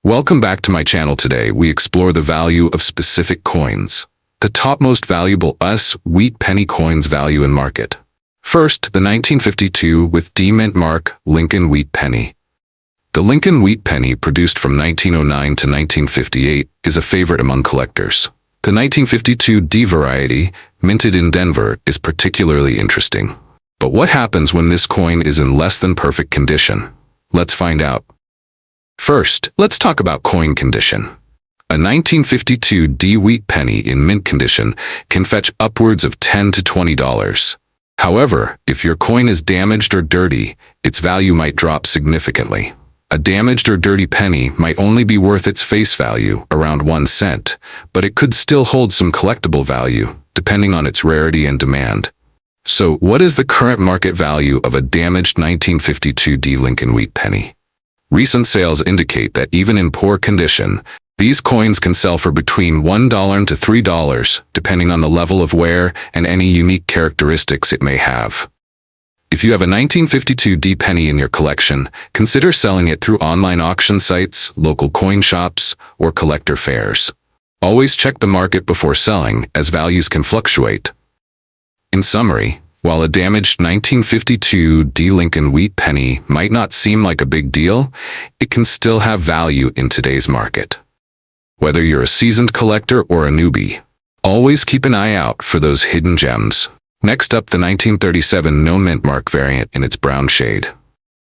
Welcome back to my channel. Today we explore the value of specific coins. The top most valuable US wheat penny coins value in market. First, the 1952 with D mint mark Lincoln wheat penny. The Lincoln wheat penny, produced from 1909 to 1958, is a favorite among collectors. The 1952 D variety, minted in Denver, is particularly interesting. But what happens when this coin is in less than perfect condition? Let's find out. First, let's talk about coin condition. A 1952 D wheat penny in mint condition can fetch upwards of $10 to $20. However, if your coin is damaged or dirty, its value might drop significantly. A damaged or dirty penny might only be worth its face value, around 1 cent, but it could still hold some collectible value, depending on its rarity and demand. So, what is the current market value of a damaged 1952 D Lincoln wheat penny? Recent sales indicate that even in poor condition, these coins can sell for between $1 to $3, depending on the level of wear and any unique characteristics it may have. If you have a 1952 D penny in your collection, consider selling it through online auction sites, local coin shops, or collector fairs. Always check the market before selling, as values can fluctuate. In summary, while a damaged 1952 D Lincoln wheat penny might not seem like a big deal, it can still have value in today's market. Whether you're a seasoned collector or a newbie, always keep an eye out for those hidden gems. Next up, the 1937 no mint mark variant in its brown shade.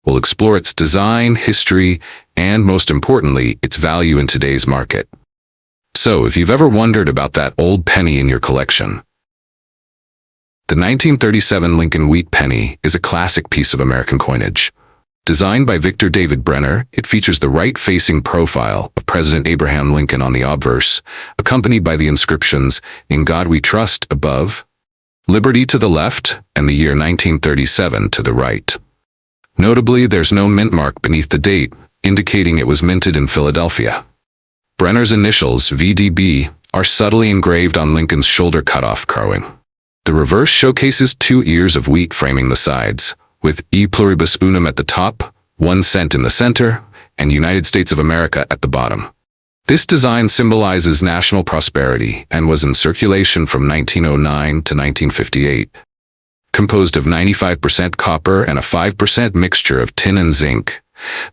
We'll explore its design, history, and most importantly, its value in today's market. So, if you've ever wondered about that old penny in your collection, the 1937 Lincoln wheat penny is a classic piece of American coinage. Designed by Victor David Brenner, it features the right-facing profile of President Abraham Lincoln on the obverse, accompanied by the inscriptions, "In God We Trust" above, "Liberty" to the left, and the year 1937 to the right. Notably, there's no mint mark beneath the date, indicating it was minted in Philadelphia. Brenner's initials, VDB, are subtly engraved on Lincoln's shoulder cutoff crowing. The reverse showcases 2 ears of wheat framing the sides, with E pluribus unum at the top, 1 cent in the center, and United States of America at the bottom. This design symbolizes national prosperity and was in circulation from 1909 to 1958. Composed of 95% copper and a 5% mixture of tin and zinc,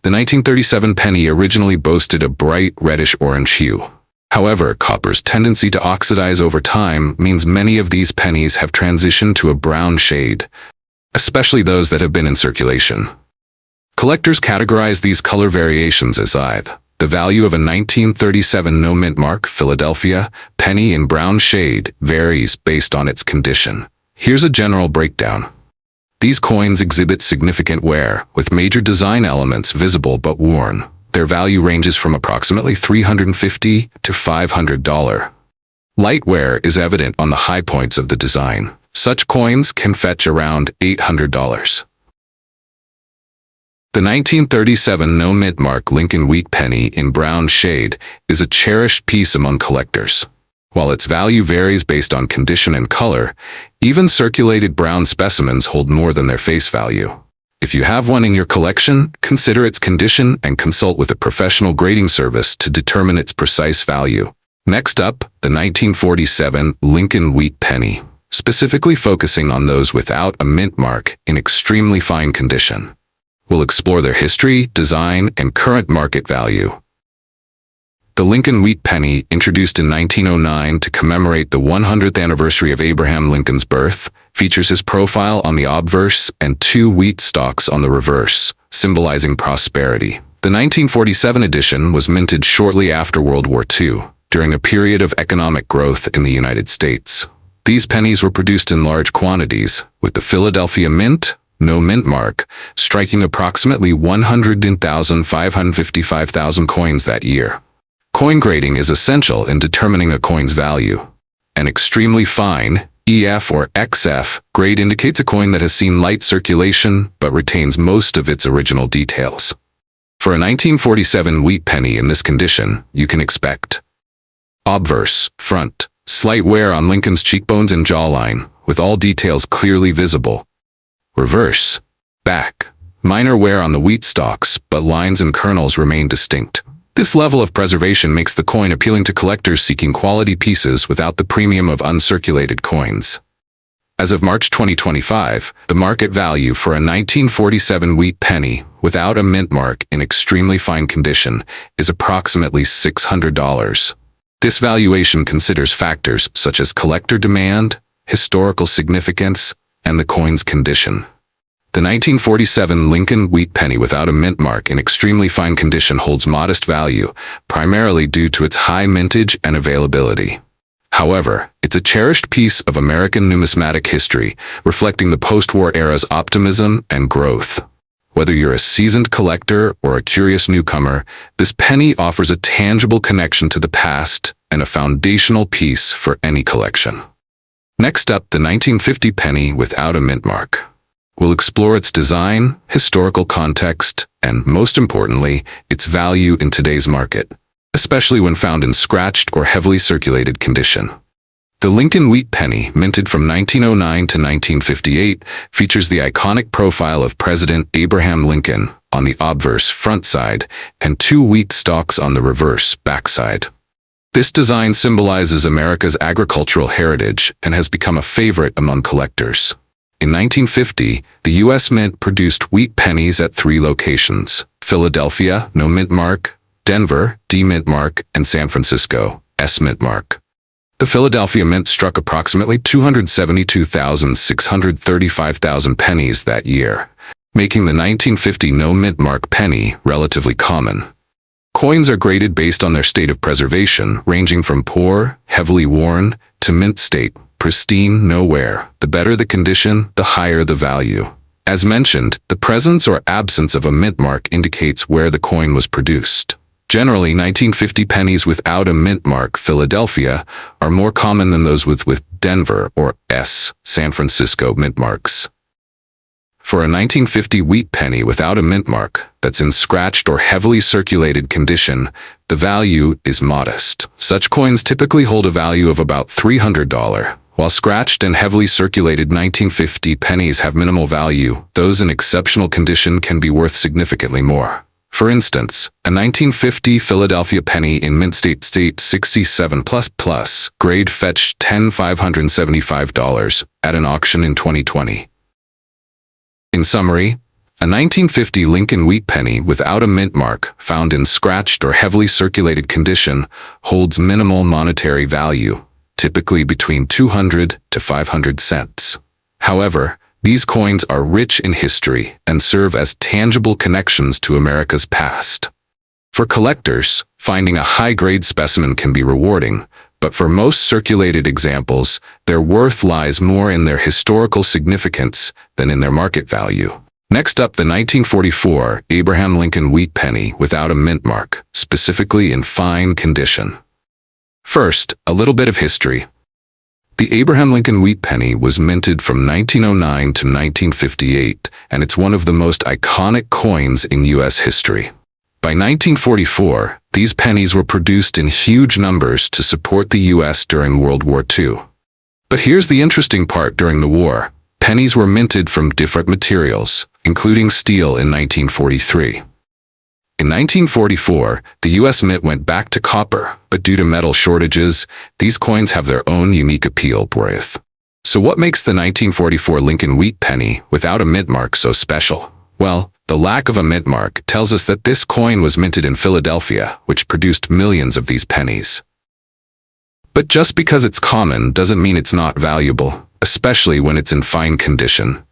the 1937 penny originally boasted a bright reddish-orange hue. However, copper's tendency to oxidize over time means many of these pennies have transitioned to a brown shade, especially those that have been in circulation. Collectors categorize these color variations as IVE. The value of a 1937 no mint mark Philadelphia penny in brown shade varies based on its condition. Here's a general breakdown. These coins exhibit significant wear, with major design elements visible but worn. Their value ranges from approximately $350 to $500. Light wear is evident on the high points of the design. Such coins can fetch around $800. The 1937 no mint mark Lincoln wheat penny in brown shade is a cherished piece among collectors. While its value varies based on condition and color, even circulated brown specimens hold more than their face value. If you have one in your collection, consider its condition and consult with a professional grading service to determine its precise value. Next up, the 1947 Lincoln wheat penny, specifically focusing on those without a mint mark in extremely fine condition. We'll explore their history, design, and current market value. The Lincoln wheat penny, introduced in 1909 to commemorate the 100th anniversary of Abraham Lincoln's birth, features his profile on the obverse and 2 wheat stalks on the reverse, symbolizing prosperity. The 1947 edition was minted shortly after World War II, during a period of economic growth in the United States. These pennies were produced in large quantities, with the Philadelphia Mint, no mint mark, striking approximately 100,555,000 coins that year. Coin grading is essential in determining a coin's value. An extremely fine, EF or XF, grade indicates a coin that has seen light circulation but retains most of its original details. For a 1947 wheat penny in this condition, you can expect obverse, front, slight wear on Lincoln's cheekbones and jawline, with all details clearly visible. Reverse, back, minor wear on the wheat stalks, but lines and kernels remain distinct. This level of preservation makes the coin appealing to collectors seeking quality pieces without the premium of uncirculated coins. As of March 2025, the market value for a 1947 wheat penny without a mint mark in extremely fine condition is approximately $600. This valuation considers factors such as collector demand, historical significance, and the coin's condition. The 1947 Lincoln wheat penny without a mint mark in extremely fine condition holds modest value, primarily due to its high mintage and availability. However, it's a cherished piece of American numismatic history, reflecting the post-war era's optimism and growth. Whether you're a seasoned collector or a curious newcomer, this penny offers a tangible connection to the past and a foundational piece for any collection. Next up, the 1950 penny without a mint mark. We'll explore its design, historical context, and, most importantly, its value in today's market, especially when found in scratched or heavily circulated condition. The Lincoln wheat penny, minted from 1909 to 1958, features the iconic profile of President Abraham Lincoln on the obverse front side and two wheat stalks on the reverse backside. This design symbolizes America's agricultural heritage and has become a favorite among collectors. In 1950, the U.S. Mint produced wheat pennies at 3 locations: Philadelphia, no mint mark; Denver, D mint mark; and San Francisco, S mint mark. The Philadelphia Mint struck approximately 272,635 pennies that year, making the 1950 no mint mark penny relatively common. Coins are graded based on their state of preservation, ranging from poor, heavily worn, to mint state, pristine, no wear. The better the condition, the higher the value. As mentioned, the presence or absence of a mint mark indicates where the coin was produced. Generally, 1950 pennies without a mint mark, Philadelphia, are more common than those with Denver or San Francisco mint marks. For a 1950 wheat penny without a mint mark that's in scratched or heavily circulated condition, the value is modest. Such coins typically hold a value of about $300. While scratched and heavily circulated 1950 pennies have minimal value, those in exceptional condition can be worth significantly more. For instance, a 1950 Philadelphia penny in mint state 67++ grade fetched $10,575 at an auction in 2020. In summary, a 1950 Lincoln wheat penny without a mint mark found in scratched or heavily circulated condition holds minimal monetary value, typically between 200 to 500 cents. However, these coins are rich in history and serve as tangible connections to America's past. For collectors, finding a high-grade specimen can be rewarding, but for most circulated examples, their worth lies more in their historical significance than in their market value. Next up, the 1944 Abraham Lincoln wheat penny without a mint mark, specifically in fine condition. First, a little bit of history. The Abraham Lincoln wheat penny was minted from 1909 to 1958, and it's one of the most iconic coins in U.S. history. By 1944, these pennies were produced in huge numbers to support the U.S. during World War II. But here's the interesting part: during the war, pennies were minted from different materials, including steel in 1943. In 1944, the U.S. Mint went back to copper, but due to metal shortages, these coins have their own unique appeal. So what makes the 1944 Lincoln wheat penny without a mint mark so special? Well, the lack of a mint mark tells us that this coin was minted in Philadelphia, which produced millions of these pennies. But just because it's common doesn't mean it's not valuable, especially when it's in fine condition.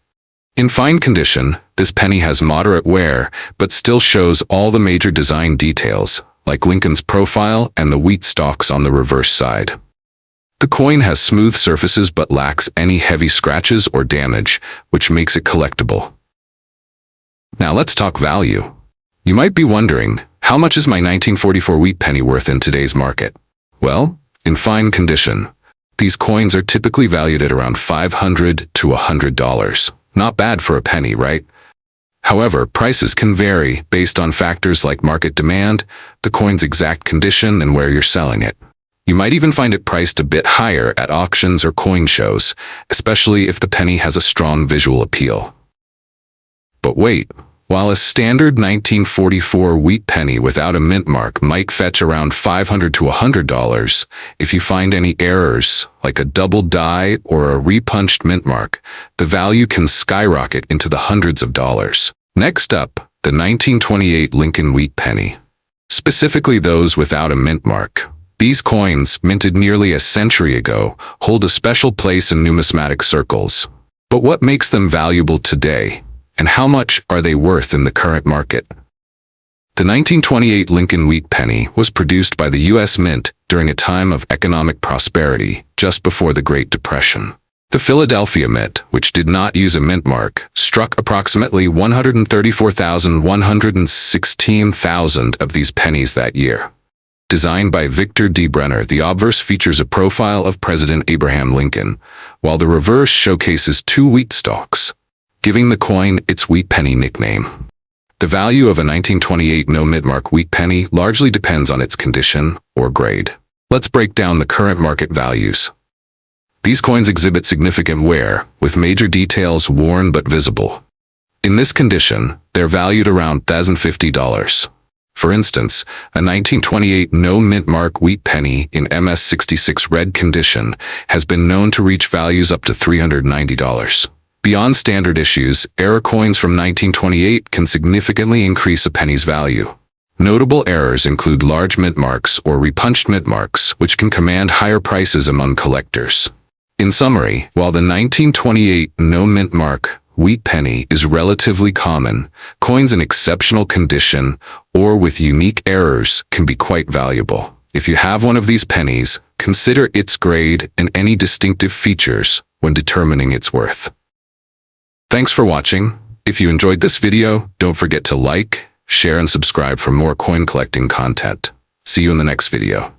In fine condition, this penny has moderate wear, but still shows all the major design details, like Lincoln's profile and the wheat stalks on the reverse side. The coin has smooth surfaces but lacks any heavy scratches or damage, which makes it collectible. Now let's talk value. You might be wondering, how much is my 1944 wheat penny worth in today's market? Well, in fine condition, these coins are typically valued at around $500 to $100. Not bad for a penny, right? However, prices can vary based on factors like market demand, the coin's exact condition, and where you're selling it. You might even find it priced a bit higher at auctions or coin shows, especially if the penny has a strong visual appeal. But wait, While a standard 1944 wheat penny without a mint mark might fetch around $500 to $100, if you find any errors, like a double die or a repunched mint mark, the value can skyrocket into the hundreds of dollars. Next up, the 1928 Lincoln wheat penny. Specifically those without a mint mark. These coins, minted nearly a century ago, hold a special place in numismatic circles. But what makes them valuable today? And how much are they worth in the current market? The 1928 Lincoln wheat penny was produced by the U.S. Mint during a time of economic prosperity, just before the Great Depression. The Philadelphia Mint, which did not use a mint mark, struck approximately 134,116,000 of these pennies that year. Designed by Victor D. Brenner, the obverse features a profile of President Abraham Lincoln, while the reverse showcases two wheat stalks, giving the coin its wheat penny nickname. The value of a 1928 no-mint mark wheat penny largely depends on its condition or grade. Let's break down the current market values. These coins exhibit significant wear, with major details worn but visible. In this condition, they're valued around $1,050. For instance, a 1928 no-mint mark wheat penny in MS66 red condition has been known to reach values up to $390. Beyond standard issues, error coins from 1928 can significantly increase a penny's value. Notable errors include large mint marks or repunched mint marks, which can command higher prices among collectors. In summary, while the 1928 no-mint mark wheat penny is relatively common, coins in exceptional condition or with unique errors can be quite valuable. If you have one of these pennies, consider its grade and any distinctive features when determining its worth. Thanks for watching. If you enjoyed this video, don't forget to like, share, and subscribe for more coin collecting content. See you in the next video.